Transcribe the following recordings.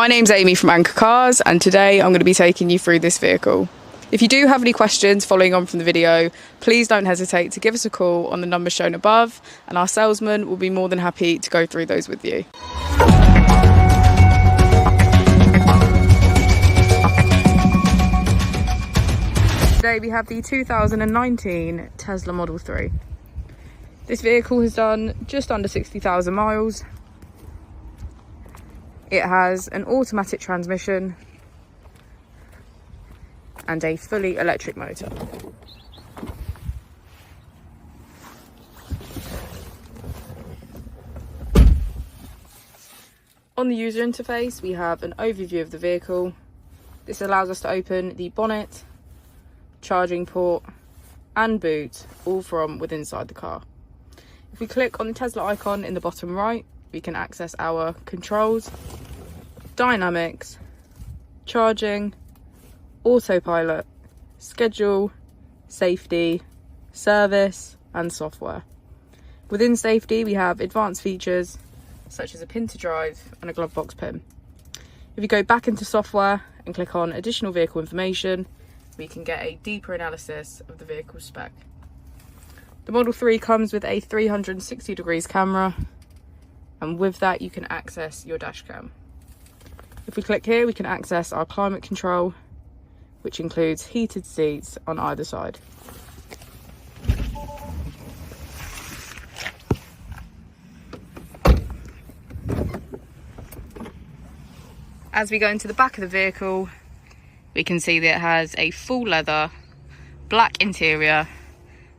My name's Amy from Anchor Cars, and today I'm going to be taking you through this vehicle. If you do have any questions following on from the video, please don't hesitate to give us a call on the number shown above, and our salesman will be more than happy to go through those with you. Today we have the 2019 Tesla Model 3. This vehicle has done just under 60,000 miles. It has an automatic transmission and a fully electric motor. On the user interface, we have an overview of the vehicle. This allows us to open the bonnet, charging port and boot, all from within inside the car. If we click on the Tesla icon in the bottom right, we can access our controls, dynamics, charging, autopilot, schedule, safety, service and software. Within safety, we have advanced features such as a pin to drive and a glove box pin. If you go back into software and click on additional vehicle information, we can get a deeper analysis of the vehicle spec. The Model 3 comes with a 360 degrees camera, and with that you can access your dash cam. If we click here, we can access our climate control, which includes heated seats on either side. As we go into the back of the vehicle, we can see that it has a full leather, black interior,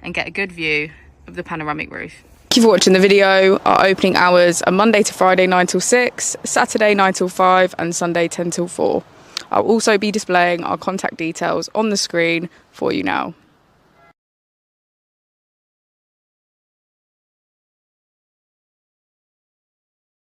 and get a good view of the panoramic roof. Thank you for watching the video. Our opening hours are Monday to Friday 9 till 6, Saturday 9 till 5 and Sunday 10 till 4. I'll also be displaying our contact details on the screen for you now.